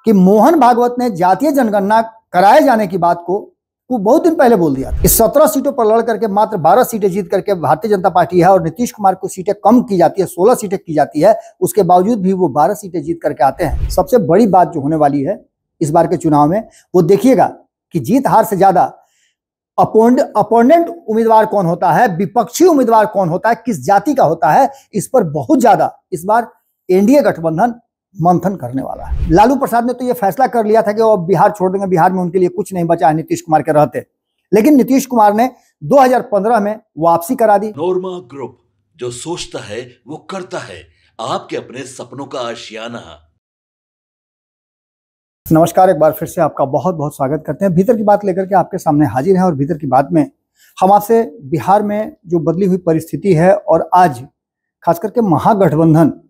कि मोहन भागवत ने जातीय जनगणना कराए जाने की बात को बहुत दिन पहले बोल दिया कि 17 सीटों पर लड़ करके मात्र 12 सीटें जीत करके भारतीय जनता पार्टी है और नीतीश कुमार को सीटें कम की जाती है, 16 सीटें की जाती है, उसके बावजूद भी वो 12 सीटें जीत करके आते हैं। सबसे बड़ी बात जो होने वाली है इस बार के चुनाव में वो देखिएगा कि जीत हार से ज्यादा अपोनेंट उम्मीदवार कौन होता है, विपक्षी उम्मीदवार कौन होता है, किस जाति का होता है, इस पर बहुत ज्यादा इस बार एनडीए गठबंधन मंथन करने वाला है। लालू प्रसाद ने तो ये फैसला कर लिया था कि वो बिहार छोड़ देंगे, बिहार में उनके लिए कुछ नहीं बचा है नीतीश कुमार के रहते, लेकिन नीतीश कुमार ने 2015 में वापसी करा दी। नोरमा ग्रुप, जो सोचता है वो करता है, आपके अपने सपनों का आशियाना। नमस्कार, एक बार फिर से आपका बहुत बहुत स्वागत करते हैं। भीतर की बात लेकर के आपके सामने हाजिर है और भीतर की बात में हम आपसे बिहार में जो बदली हुई परिस्थिति है और आज खास करके महागठबंधन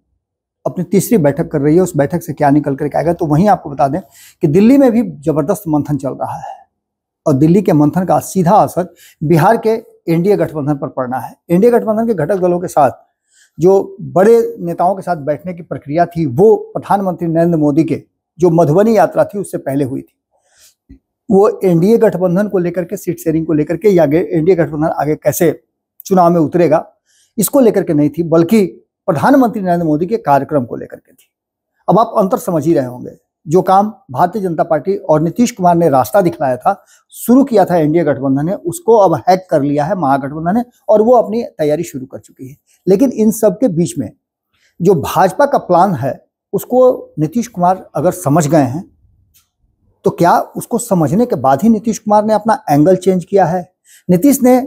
अपनी तीसरी बैठक कर रही है, उस बैठक से क्या निकल करके आएगा, तो वहीं आपको बता दें कि दिल्ली में भी जबरदस्त मंथन चल रहा है और दिल्ली के मंथन का सीधा असर बिहार के एनडीए गठबंधन पर पड़ना है। एनडीए गठबंधन के घटक दलों के साथ जो बड़े नेताओं के साथ बैठने की प्रक्रिया थी वो प्रधानमंत्री नरेंद्र मोदी के जो मधुबनी यात्रा थी उससे पहले हुई थी। वो एनडीए गठबंधन को लेकर के, सीट शेयरिंग को लेकर के या एनडीए गठबंधन आगे कैसे चुनाव में उतरेगा इसको लेकर के नहीं थी, बल्कि प्रधानमंत्री नरेंद्र मोदी के कार्यक्रम को लेकर के थी। अब आप अंतर समझ ही रहे होंगे, जो काम भारतीय जनता पार्टी और नीतीश कुमार ने रास्ता दिखलाया था, शुरू किया था एनडीए गठबंधन ने, उसको अब हैक कर लिया है महागठबंधन ने और वो अपनी तैयारी शुरू कर चुकी है। लेकिन इन सब के बीच में जो भाजपा का प्लान है उसको नीतीश कुमार अगर समझ गए हैं तो क्या उसको समझने के बाद ही नीतीश कुमार ने अपना एंगल चेंज किया है? नीतीश ने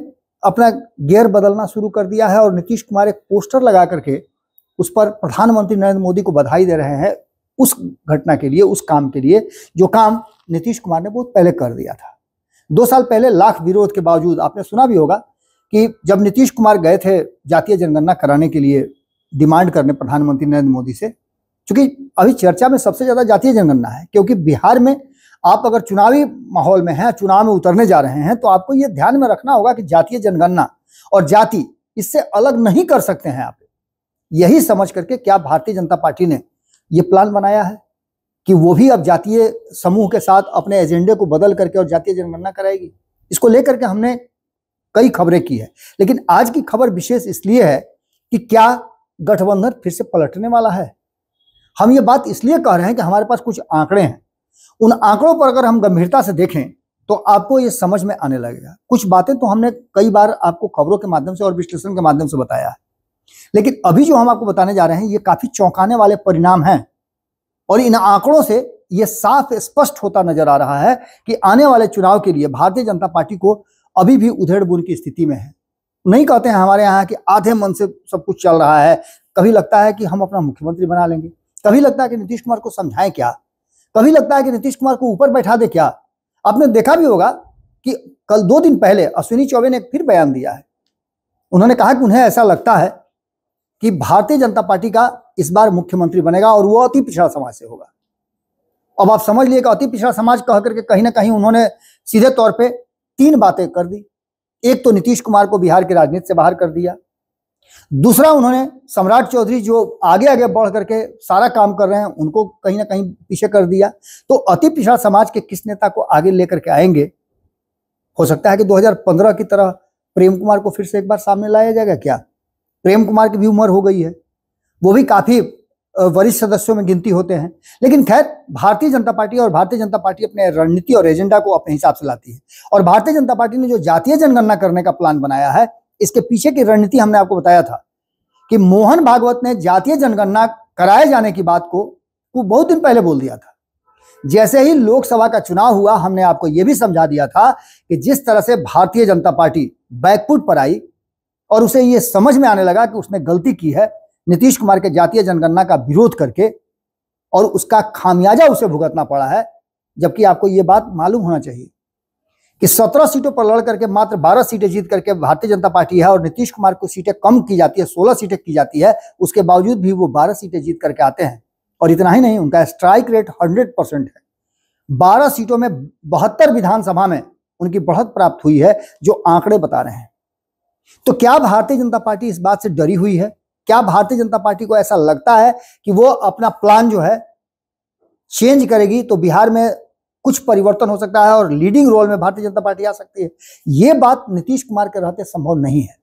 अपना गियर बदलना शुरू कर दिया है और नीतीश कुमार एक पोस्टर लगा करके उस पर प्रधानमंत्री नरेंद्र मोदी को बधाई दे रहे हैं उस घटना के लिए, उस काम के लिए जो काम नीतीश कुमार ने बहुत पहले कर दिया था। 2 साल पहले लाख विरोध के बावजूद आपने सुना भी होगा कि जब नीतीश कुमार गए थे जातीय जनगणना कराने के लिए डिमांड करने प्रधानमंत्री नरेंद्र मोदी से, क्योंकि अभी चर्चा में सबसे ज्यादा जातीय जनगणना है, क्योंकि बिहार में आप अगर चुनावी माहौल में हैं, चुनाव में उतरने जा रहे हैं, तो आपको यह ध्यान में रखना होगा कि जातीय जनगणना और जाति इससे अलग नहीं कर सकते हैं आप। यही समझ करके क्या भारतीय जनता पार्टी ने यह प्लान बनाया है कि वो भी अब जातीय समूह के साथ अपने एजेंडे को बदल करके और जातीय जनगणना कराएगी। इसको लेकर के हमने कई खबरें की है, लेकिन आज की खबर विशेष इसलिए है कि क्या गठबंधन फिर से पलटने वाला है। हम ये बात इसलिए कह रहे हैं कि हमारे पास कुछ आंकड़े हैं, उन आंकड़ों पर अगर हम गंभीरता से देखें तो आपको ये समझ में आने लगेगा। कुछ बातें तो हमने कई बार आपको खबरों के माध्यम से और विश्लेषण के माध्यम से बताया है, लेकिन अभी जो हम आपको बताने जा रहे हैं ये काफी चौंकाने वाले परिणाम हैं और इन आंकड़ों से ये साफ स्पष्ट होता नजर आ रहा है कि आने वाले चुनाव के लिए भारतीय जनता पार्टी को अभी भी उधेड़-बुन की स्थिति में है। नहीं कहते हैं हमारे यहाँ कि आधे मन से सब कुछ चल रहा है, कभी लगता है कि हम अपना मुख्यमंत्री बना लेंगे, कभी लगता है कि नीतीश कुमार को समझाएं क्या, कभी लगता है कि नीतीश कुमार को ऊपर बैठा दे क्या। आपने देखा भी होगा कि कल 2 दिन पहले अश्विनी चौबे ने फिर बयान दिया है। उन्होंने कहा कि उन्हें ऐसा लगता है कि भारतीय जनता पार्टी का इस बार मुख्यमंत्री बनेगा और वो अति पिछड़ा समाज से होगा। अब आप समझ लिए कि अति पिछड़ा समाज कह करके कहीं ना कहीं उन्होंने सीधे तौर पे 3 बातें कर दी। एक तो नीतीश कुमार को बिहार की राजनीति से बाहर कर दिया, दूसरा उन्होंने सम्राट चौधरी जो आगे आगे बढ़ करके सारा काम कर रहे हैं उनको कहीं ना कहीं पीछे कर दिया। तो अति पिछड़ा समाज के किस नेता को आगे लेकर के आएंगे? हो सकता है कि 2015 की तरह प्रेम कुमार को फिर से एक बार सामने लाया जाएगा क्या? प्रेम कुमार की भी उम्र हो गई है, वो भी काफी वरिष्ठ सदस्यों में गिनती होते हैं, लेकिन खैर भारतीय जनता पार्टी अपने रणनीति और एजेंडा को अपने हिसाब से लाती है। और भारतीय जनता पार्टी ने जो जातीय जनगणना करने का प्लान बनाया है, इसके पीछे की रणनीति हमने आपको बताया था कि मोहन भागवत ने जातीय जनगणना कराए जाने की बात को बहुत दिन पहले बोल दिया था। जैसे ही लोकसभा का चुनाव हुआ हमने आपको यह भी समझा दिया था कि जिस तरह से भारतीय जनता पार्टी बैकफुट पर आई और उसे यह समझ में आने लगा कि उसने गलती की है नीतीश कुमार के जातीय जनगणना का विरोध करके, और उसका खामियाजा उसे भुगतना पड़ा है। जबकि आपको यह बात मालूम होना चाहिए कि 17 सीटों पर लड़ करके मात्र 12 सीटें जीत करके भारतीय जनता पार्टी है और नीतीश कुमार को सीटें कम की जाती है, 16 सीटें की जाती है, उसके बावजूद भी वो 12 सीटें जीत करके आते हैं। और इतना ही नहीं, उनका स्ट्राइक रेट 100% है। 12 सीटों में 72 विधानसभा में उनकी बढ़त प्राप्त हुई है, जो आंकड़े बता रहे हैं। तो क्या भारतीय जनता पार्टी इस बात से डरी हुई है? क्या भारतीय जनता पार्टी को ऐसा लगता है कि वो अपना प्लान जो है चेंज करेगी तो बिहार में कुछ परिवर्तन हो सकता है और लीडिंग रोल में भारतीय जनता पार्टी आ सकती है। ये बात नीतीश कुमार के रहते संभव नहीं है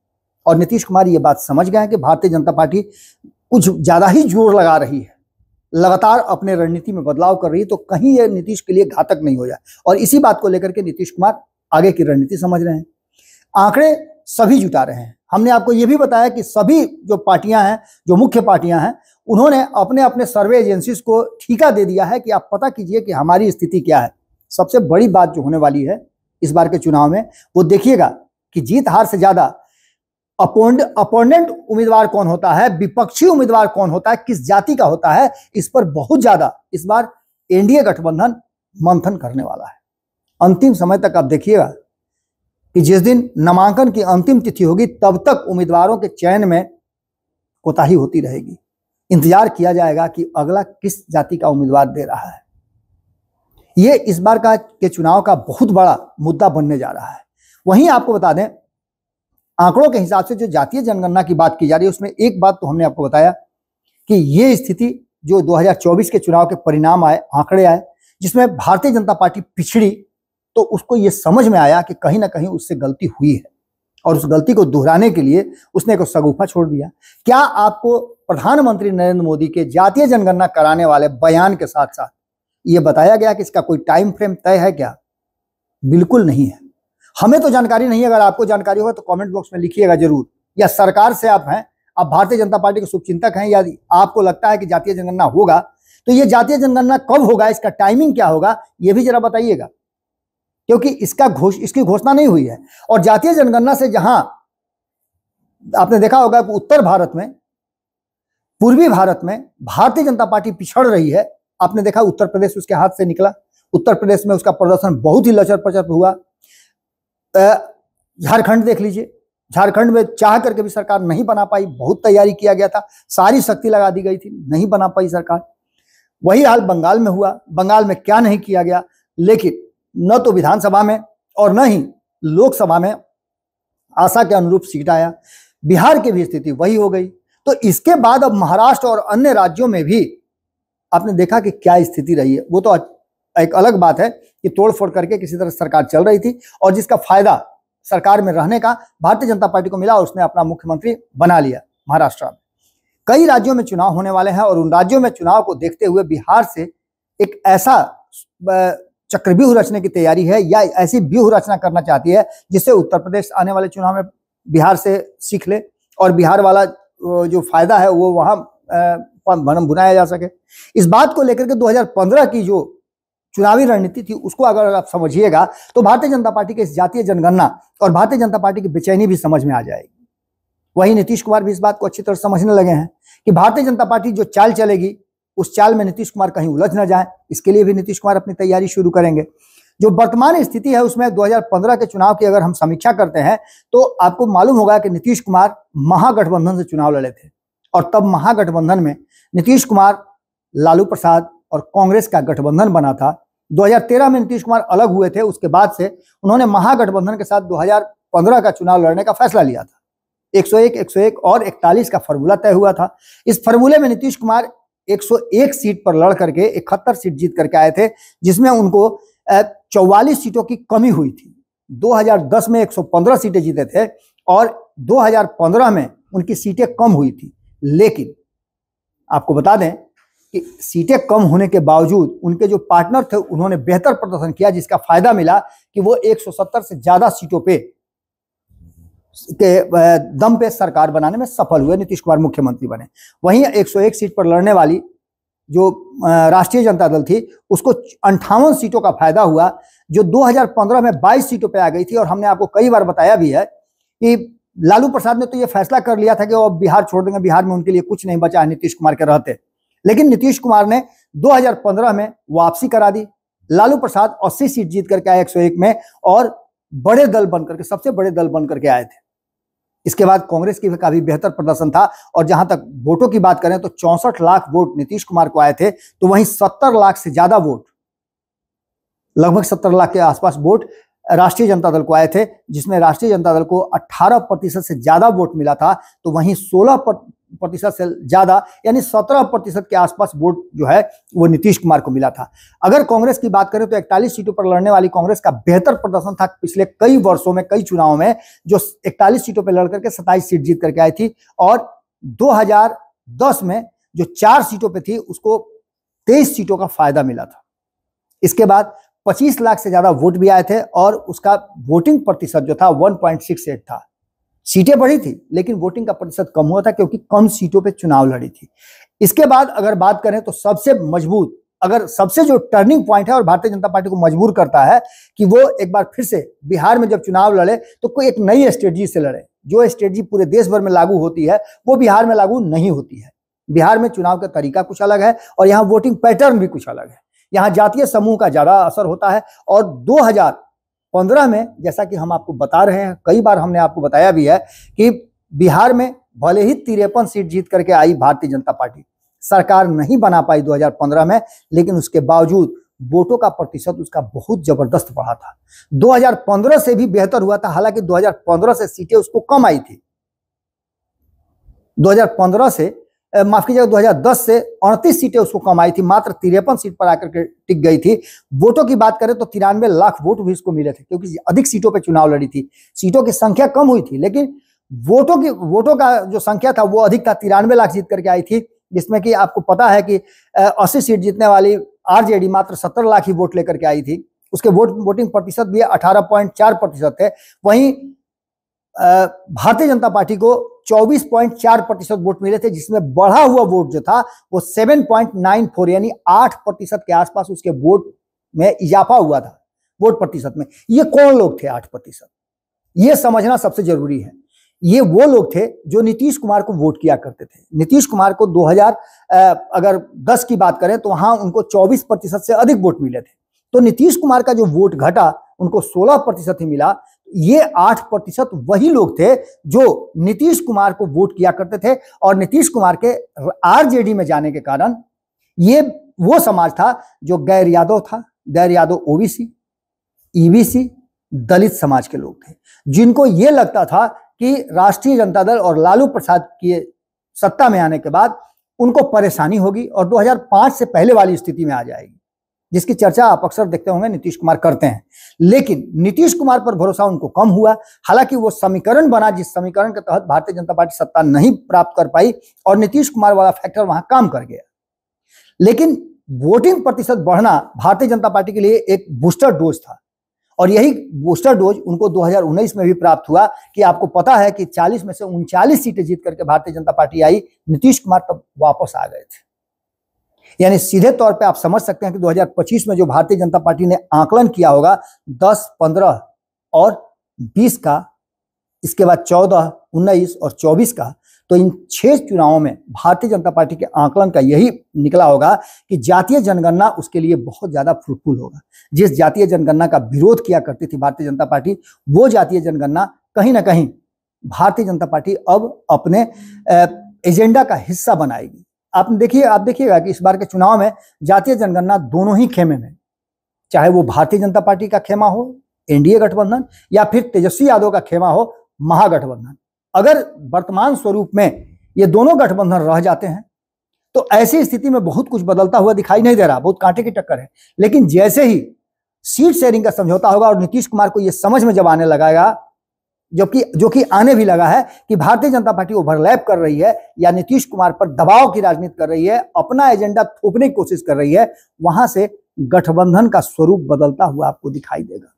और नीतीश कुमार ये बात समझ गए हैं कि भारतीय जनता पार्टी कुछ ज्यादा ही जोर लगा रही है, लगातार अपने रणनीति में बदलाव कर रही है, तो कहीं ये नीतीश के लिए घातक नहीं हो जाए। और इसी बात को लेकर के नीतीश कुमार आगे की रणनीति समझ रहे हैं। आंकड़े सभी जुटा रहे हैं। हमने आपको यह भी बताया कि सभी जो पार्टियां हैं, जो मुख्य पार्टियां हैं, उन्होंने अपने अपने सर्वे एजेंसीज को ठेका दे दिया है कि आप पता कीजिए कि हमारी स्थिति क्या है। सबसे बड़ी बात जो होने वाली है इस बार के चुनाव में, वो देखिएगा कि जीत हार से ज्यादा अपोनेंट उम्मीदवार कौन होता है, विपक्षी उम्मीदवार कौन होता है, किस जाति का होता है, इस पर बहुत ज्यादा इस बार एनडीए गठबंधन मंथन करने वाला है। अंतिम समय तक आप देखिएगा कि जिस दिन नामांकन की अंतिम तिथि होगी तब तक उम्मीदवारों के चयन में कोताही होती रहेगी। इंतजार किया जाएगा कि अगला किस जाति का उम्मीदवार दे रहा है। ये इस बार के चुनाव का बहुत बड़ा मुद्दा बनने जा रहा है। वहीं आपको बता दें, आंकड़ों के हिसाब से जो जातीय जनगणना की बात की जा रही है उसमें एक बात तो हमने आपको बताया कि ये स्थिति जो 2024 के चुनाव के परिणाम आए, आंकड़े आए, जिसमें भारतीय जनता पार्टी पिछड़ी, तो उसको ये समझ में आया कि कहीं ना कहीं उससे गलती हुई है और उस गलती को दोहराने के लिए उसने एक सगुफा छोड़ दिया। क्या आपको प्रधानमंत्री नरेंद्र मोदी के जातीय जनगणना कराने वाले बयान के साथ साथ ये बताया गया कि इसका कोई टाइम फ्रेम तय है क्या? बिल्कुल नहीं है। हमें तो जानकारी नहीं है। अगर आपको जानकारी होगा तो कमेंट बॉक्स में लिखिएगा जरूर। या सरकार से आप हैं, आप भारतीय जनता पार्टी के शुभचिंतक हैं, या आपको लगता है कि जातीय जनगणना होगा, तो ये जातीय जनगणना कब होगा, इसका टाइमिंग क्या होगा, ये भी जरा बताइएगा, क्योंकि इसकी घोषणा नहीं हुई है। और जातीय जनगणना से जहां आपने देखा होगा कि उत्तर भारत में, पूर्वी भारत में भारतीय जनता पार्टी पिछड़ रही है। आपने देखा उत्तर प्रदेश उसके हाथ से निकला, उत्तर प्रदेश में उसका प्रदर्शन बहुत ही लचर पचर हुआ। झारखंड देख लीजिए, झारखंड में चाह करके भी सरकार नहीं बना पाई। बहुत तैयारी किया गया था, सारी शक्ति लगा दी गई थी, नहीं बना पाई सरकार। वही हाल बंगाल में हुआ। बंगाल में क्या नहीं किया गया, लेकिन न तो विधानसभा में और न ही लोकसभा में आशा के अनुरूप सीट आया। बिहार की भी स्थिति वही हो गई। तो इसके बाद अब महाराष्ट्र और अन्य राज्यों में भी आपने देखा कि क्या स्थिति रही है। वो तो एक अलग बात है कि तोड़फोड़ करके किसी तरह सरकार चल रही थी और जिसका फायदा सरकार में रहने का भारतीय जनता पार्टी को मिला और उसने अपना मुख्यमंत्री बना लिया महाराष्ट्र में। कई राज्यों में चुनाव होने वाले हैं और उन राज्यों में चुनाव को देखते हुए बिहार से एक ऐसा चक्रव्यूह रचने की तैयारी है या ऐसी व्यूह रचना करना चाहती है जिससे उत्तर प्रदेश आने वाले चुनाव में बिहार से सीख ले और बिहार वाला जो फायदा है वो वहां बुनाया जा सके। इस बात को लेकर के 2015 की जो चुनावी रणनीति थी उसको अगर आप समझिएगा तो भारतीय जनता पार्टी के इस जातीय जनगणना और भारतीय जनता पार्टी की बेचैनी भी समझ में आ जाएगी। वहीं नीतीश कुमार भी इस बात को अच्छी तरह समझने लगे हैं कि भारतीय जनता पार्टी जो चाल चलेगी उस चाल में नीतीश कुमार कहीं उलझ न जाए, इसके लिए भी नीतीश कुमार अपनी तैयारी शुरू करेंगे। जो वर्तमान स्थिति है उसमें 2015 के चुनाव की अगर हम समीक्षा करते हैं तो आपको मालूम होगा कि नीतीश कुमार महागठबंधन से चुनाव लड़े थे और तब महागठबंधन में नीतीश कुमार, लालू प्रसाद और कांग्रेस का गठबंधन बना था। 2013 में नीतीश कुमार अलग हुए थे, उसके बाद से उन्होंने महागठबंधन के साथ 2015 का चुनाव लड़ने का फैसला लिया था। 101, 101 और 41 का फॉर्मूला तय हुआ था। इस फॉर्मूले में नीतीश कुमार 101 सीट पर लड़ करके 71 सीट जीत करके आए थे, जिसमें उनको 44 सीटों की कमी हुई थी। 2010 में 115 सीटें जीते थे और 2015 में उनकी सीटें कम हुई थी। लेकिन आपको बता दें कि सीटें कम होने के बावजूद उनके जो पार्टनर थे उन्होंने बेहतर प्रदर्शन किया, जिसका फायदा मिला कि वो 170 से ज्यादा सीटों पे के दम पे सरकार बनाने में सफल हुए, नीतीश कुमार मुख्यमंत्री बने। वहीं 101 सीट पर लड़ने वाली जो राष्ट्रीय जनता दल थी उसको 58 सीटों का फायदा हुआ, जो 2015 में 22 सीटों पे आ गई थी। और हमने आपको कई बार बताया भी है कि लालू प्रसाद ने तो ये फैसला कर लिया था कि वो बिहार छोड़ देंगे, बिहार में उनके लिए कुछ नहीं बचा है नीतीश कुमार के रहते। लेकिन नीतीश कुमार ने 2015 में वापसी करा दी। लालू प्रसाद 80 सीट जीत करके आए 101 में और बड़े दल बनकर के, सबसे बड़े दल बनकर के आए थे। इसके बाद कांग्रेस की भी काफी बेहतर प्रदर्शन था और जहां तक वोटों की बात करें तो 64 लाख वोट नीतीश कुमार को आए थे, तो वहीं 70 लाख से ज्यादा वोट, लगभग 70 लाख के आसपास वोट राष्ट्रीय जनता दल को आए थे, जिसमें राष्ट्रीय जनता दल को 18% से ज्यादा वोट मिला था। तो वहीं प्रतिशत से ज्यादा यानी 17% के आसपास वोट जो है वो नीतीश कुमार को मिला था। अगर कांग्रेस की बात करें तो 41 सीटों पर लड़ने वाली कांग्रेस का बेहतर प्रदर्शन था पिछले कई वर्षों में, कई चुनावों में, जो 41 सीटों पर लड़कर के 27 सीट जीत करके आई थी। और 2010 में जो 4 सीटों पर थी उसको 23 सीटों का फायदा मिला था। इसके बाद 25 लाख से ज्यादा वोट भी आए थे और उसका वोटिंग प्रतिशत जो था 1.68 था। सीटें बढ़ी थी लेकिन वोटिंग का प्रतिशत कम हुआ था क्योंकि कम सीटों पे चुनाव लड़ी थी। इसके बाद अगर बात करें तो सबसे मजबूत, अगर सबसे जो टर्निंग पॉइंट है और भारतीय जनता पार्टी को मजबूर करता है कि वो एक बार फिर से बिहार में जब चुनाव लड़े तो कोई एक नई स्ट्रेटजी से लड़े। जो स्ट्रेटजी पूरे देश भर में लागू होती है वो बिहार में लागू नहीं होती है। बिहार में चुनाव का तरीका कुछ अलग है और यहाँ वोटिंग पैटर्न भी कुछ अलग है। यहाँ जातीय समूह का ज्यादा असर होता है। और 2015 में जैसा कि हम आपको बता रहे हैं, कई बार हमने आपको बताया भी है कि बिहार में भले ही 53 सीट जीत करके आई भारतीय जनता पार्टी, सरकार नहीं बना पाई 2015 में, लेकिन उसके बावजूद वोटों का प्रतिशत उसका बहुत जबरदस्त बढ़ा था। 2015 से भी बेहतर हुआ था, हालांकि 2015 से सीटें उसको कम आई थी। 2015 से माफ कीजिएगा 2010 से 38 सीटें उसको कम आई थी, मात्र 53 सीट पर आकर के टिक गई थी। वोटों की बात करें तो 93 लाख वोट भी इसको मिले थे क्योंकि अधिक सीटों पे चुनाव लड़ी थी। सीटों की संख्या कम हुई थी लेकिन वोटों का जो संख्या था वो अधिक था। 93 लाख जीत करके आई थी, जिसमें कि आपको पता है कि 80 सीट जीतने वाली आरजेडी मात्र 70 लाख ही वोट लेकर के आई थी। उसके वोटिंग प्रतिशत भी 18.4% थे। वहीं भारतीय जनता पार्टी को 24.4% वोट मिले थे, जिसमें बढ़ा हुआ वोट जो था वो 7.94 यानी 8% के आसपास उसके वोट में इजाफा हुआ था। वोट प्रतिशत में ये कौन लोग थे 8%? ये समझना सबसे जरूरी है। ये वो लोग थे जो नीतीश कुमार को वोट किया करते थे। नीतीश कुमार को 2010 की बात करें तो वहां उनको 24% से अधिक वोट मिले थे। तो नीतीश कुमार का जो वोट घटा उनको 16% ही मिला। ये 8% वही लोग थे जो नीतीश कुमार को वोट किया करते थे और नीतीश कुमार के आरजेडी में जाने के कारण ये वो समाज था जो गैर यादव था। गैर यादव ओबीसी, ईबीसी, दलित समाज के लोग थे, जिनको ये लगता था कि राष्ट्रीय जनता दल और लालू प्रसाद की सत्ता में आने के बाद उनको परेशानी होगी और 2005 से पहले वाली स्थिति में आ जाएगी, जिसकी चर्चा आप अक्सर देखते होंगे नीतीश कुमार करते हैं। लेकिन नीतीश कुमार पर भरोसा उनको कम हुआ। हालांकि वो समीकरण बना जिस समीकरण के तहत भारतीय जनता पार्टी सत्ता नहीं प्राप्त कर पाई और नीतीश कुमार वाला फैक्टर वहां काम कर गया। लेकिन वोटिंग प्रतिशत बढ़ना भारतीय जनता पार्टी के लिए एक बूस्टर डोज था और यही बूस्टर डोज उनको 2019 में भी प्राप्त हुआ कि आपको पता है कि 40 में से 39 सीटें जीत करके भारतीय जनता पार्टी आई। नीतीश कुमार तब वापस आ गए थे। यानी सीधे तौर पे आप समझ सकते हैं कि 2025 में जो भारतीय जनता पार्टी ने आकलन किया होगा 10, 15 और 20 का, इसके बाद 14, 19 और 24 का, तो इन 6 चुनावों में भारतीय जनता पार्टी के आकलन का यही निकला होगा कि जातीय जनगणना उसके लिए बहुत ज्यादा फ्रूटफुल होगा। जिस जातीय जनगणना का विरोध किया करती थी भारतीय जनता पार्टी, वो जातीय जनगणना कहीं ना कहीं भारतीय जनता पार्टी अब अपने एजेंडा का हिस्सा बनाएगी। आप देखिएगा कि इस बार के चुनाव में जातीय जनगणना दोनों ही खेमे में, चाहे वो भारतीय जनता पार्टी का खेमा हो एनडीए गठबंधन या फिर तेजस्वी यादव का खेमा हो महागठबंधन, अगर वर्तमान स्वरूप में ये दोनों गठबंधन रह जाते हैं तो ऐसी स्थिति में बहुत कुछ बदलता हुआ दिखाई नहीं दे रहा, बहुत कांटे की टक्कर है। लेकिन जैसे ही सीट शेयरिंग का समझौता होगा और नीतीश कुमार को यह समझ में जब आने लगाएगा, जो कि आने भी लगा है कि भारतीय जनता पार्टी ओवरलैप कर रही है या नीतीश कुमार पर दबाव की राजनीति कर रही है, अपना एजेंडा थोपने की कोशिश कर रही है, वहां से गठबंधन का स्वरूप बदलता हुआ आपको दिखाई देगा।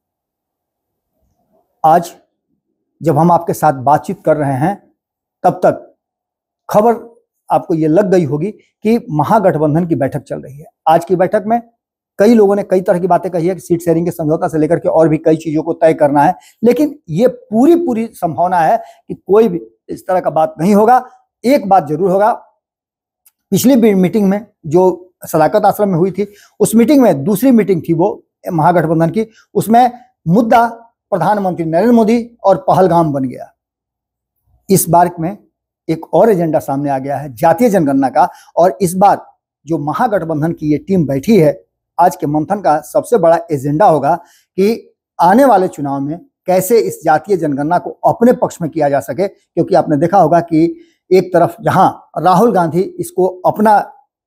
आज जब हम आपके साथ बातचीत कर रहे हैं तब तक खबर आपको ये लग गई होगी कि महागठबंधन की बैठक चल रही है। आज की बैठक में कई लोगों ने कई तरह की बातें कही है कि सीट शेयरिंग के समझौता से लेकर के और भी कई चीजों को तय करना है, लेकिन ये पूरी संभावना है कि कोई भी इस तरह का बात नहीं होगा। एक बात जरूर होगा, पिछली मीटिंग में जो सदाकत आश्रम में हुई थी, उस मीटिंग में दूसरी मीटिंग थी वो महागठबंधन की, उसमें मुद्दा प्रधानमंत्री नरेंद्र मोदी और पहलगाम बन गया। इस बार में एक और एजेंडा सामने आ गया है जातीय जनगणना का, और इस बार जो महागठबंधन की ये टीम बैठी है, आज के मंथन का सबसे बड़ा एजेंडा होगा कि आने वाले चुनाव में कैसे इस जातीय जनगणना को अपने पक्ष में किया जा सके। क्योंकि आपने देखा होगा कि एक तरफ जहां राहुल गांधी इसको अपना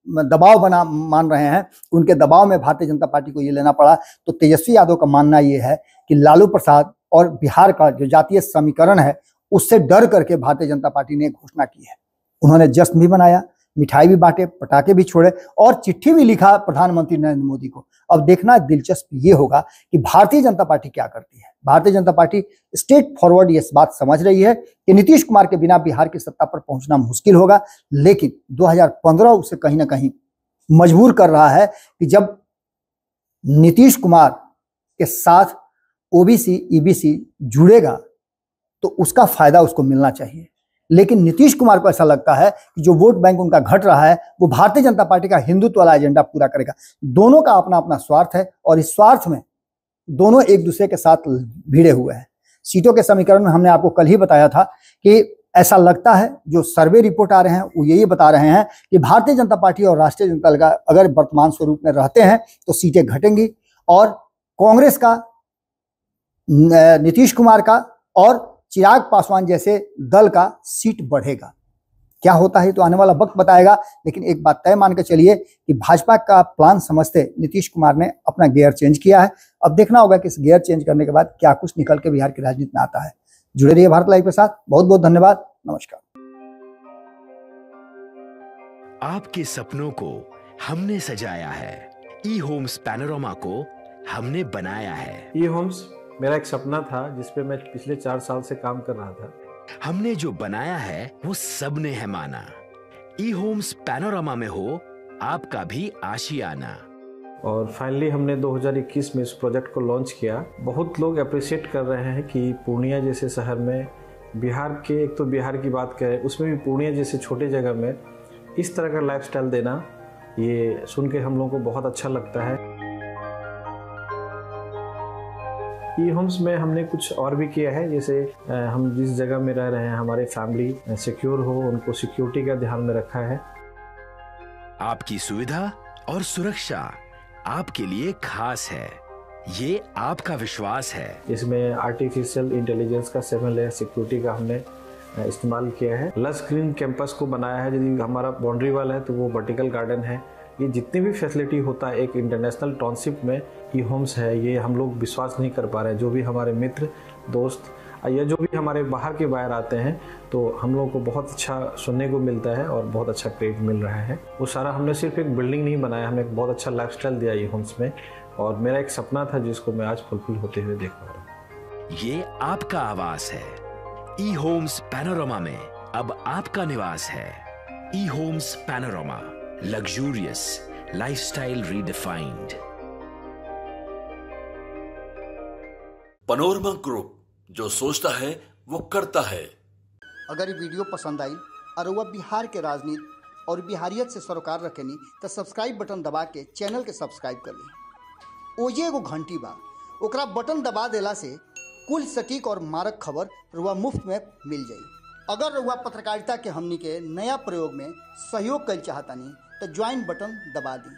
दबाव मान रहे हैं। उनके दबाव में भारतीय जनता पार्टी को ये लेना पड़ा। तो तेजस्वी यादव का मानना ये है कि लालू प्रसाद और बिहार का जो जातीय समीकरण है उससे डर करके भारतीय जनता पार्टी ने घोषणा की है। उन्होंने जश्न भी मनाया, मिठाई भी बांटे, पटाखे भी छोड़े और चिट्ठी भी लिखा प्रधानमंत्री नरेंद्र मोदी को। अब देखना दिलचस्प ये होगा कि भारतीय जनता पार्टी क्या करती है। Bharatiya Janata party straight forward ये बात समझ रही है कि नीतीश कुमार के बिना बिहार की सत्ता पर पहुंचना मुश्किल होगा, लेकिन 2015 उसे कहीं ना कहीं मजबूर कर रहा है कि जब नीतीश कुमार के साथ ओबीसी ईबीसी जुड़ेगा तो उसका फायदा उसको मिलना चाहिए। लेकिन नीतीश कुमार को ऐसा लगता है कि जो वोट बैंक उनका घट रहा है वो भारतीय जनता पार्टी का हिंदुत्व वाला एजेंडा पूरा करेगा। दोनों का अपना अपना स्वार्थ है और इस स्वार्थ में दोनों एक दूसरे के साथ भिड़े हुए हैं। सीटों के समीकरण में हमने आपको कल ही बताया था कि ऐसा लगता है, जो सर्वे रिपोर्ट आ रहे हैं वो यही बता रहे हैं कि भारतीय जनता पार्टी और राष्ट्रीय जनता दल अगर वर्तमान स्वरूप में रहते हैं तो सीटें घटेंगी और कांग्रेस का, नीतीश कुमार का और चिराग पासवान जैसे दल का सीट बढ़ेगा। क्या होता है तो आने वाला वक्त बताएगा, लेकिन एक बात तय मान के चलिए कि भाजपा का प्लान समझते नीतीश कुमार ने अपना गियर चेंज किया है। अब देखना होगा कि इस गियर चेंज करने के बाद क्या कुछ निकल के बिहार की राजनीति में आता है। जुड़े रहिए भारत लाइव के साथ। बहुत बहुत धन्यवाद। नमस्कार। आपके सपनों को हमने सजाया है, ई होम्स पैनोरमा को हमने बनाया है। ई होम्स मेरा एक सपना था जिस पे मैं पिछले 4 साल से काम कर रहा था। हमने जो बनाया है वो सबने है माना। ई होम्स पैनोरमा में हो आपका भी आशियाना। और फाइनली हमने 2021 में इस प्रोजेक्ट को लॉन्च किया। बहुत लोग अप्रिशिएट कर रहे हैं कि पूर्णिया जैसे शहर में, बिहार के, एक तो बिहार की बात करें उसमें भी पूर्णिया जैसे छोटे जगह में इस तरह का लाइफस्टाइल देना, ये सुन के हम लोगों को बहुत अच्छा लगता है। ई होम्स में हमने कुछ और भी किया है, जैसे हम जिस जगह में रह रहे हैं हमारे फैमिली सिक्योर हो, उनको सिक्योरिटी का ध्यान में रखा है। आपकी सुविधा और सुरक्षा आपके लिए खास है, ये आपका विश्वास है। इसमें आर्टिफिशियल इंटेलिजेंस का 7 लेयर सिक्योरिटी का हमने इस्तेमाल किया है। लस ग्रीन कैंपस को बनाया है। यदि हमारा बाउंड्री वाल है तो वो वर्टिकल गार्डन है। ये जितनी भी फैसिलिटी होता है एक इंटरनेशनल टाउनशिप में ई होम्स है, ये हम लोग विश्वास नहीं कर पा रहे हैं। जो भी हमारे मित्र दोस्त या जो भी हमारे बाहर के बाहर आते हैं तो हम लोगों को बहुत अच्छा सुनने को मिलता है और बहुत अच्छा क्रेडिट मिल रहा है। वो सारा हमने सिर्फ एक बिल्डिंग नहीं बनाया, हमें एक बहुत अच्छा लाइफस्टाइल दिया ई होम्स में, और मेरा एक सपना था जिसको मैं आज फुलफिल होते हुए देख पा रहा हूँ। ये आपका आवास है। ई होम्स पैनोरमा में अब आपका निवास है। E homes panorama, luxurious lifestyle redefined. Panorama group, जो सोचता है वो करता है। अगर ये वीडियो पसंद आई और वह बिहार के राजनीति और बिहारियत से सरोकार रखेनी तो सब्सक्राइब बटन दबा के चैनल के सब्सक्राइब कर ली। ओजे एगो घंटी बा, ओकरा बटन दबा देला से कुल सटीक और मारक खबर रुआ मुफ्त में मिल जाई। अगर रुआ पत्रकारिता के हमनी के नया प्रयोग में सहयोग कर चाहतानी तो ज्वाइन बटन दबा दी।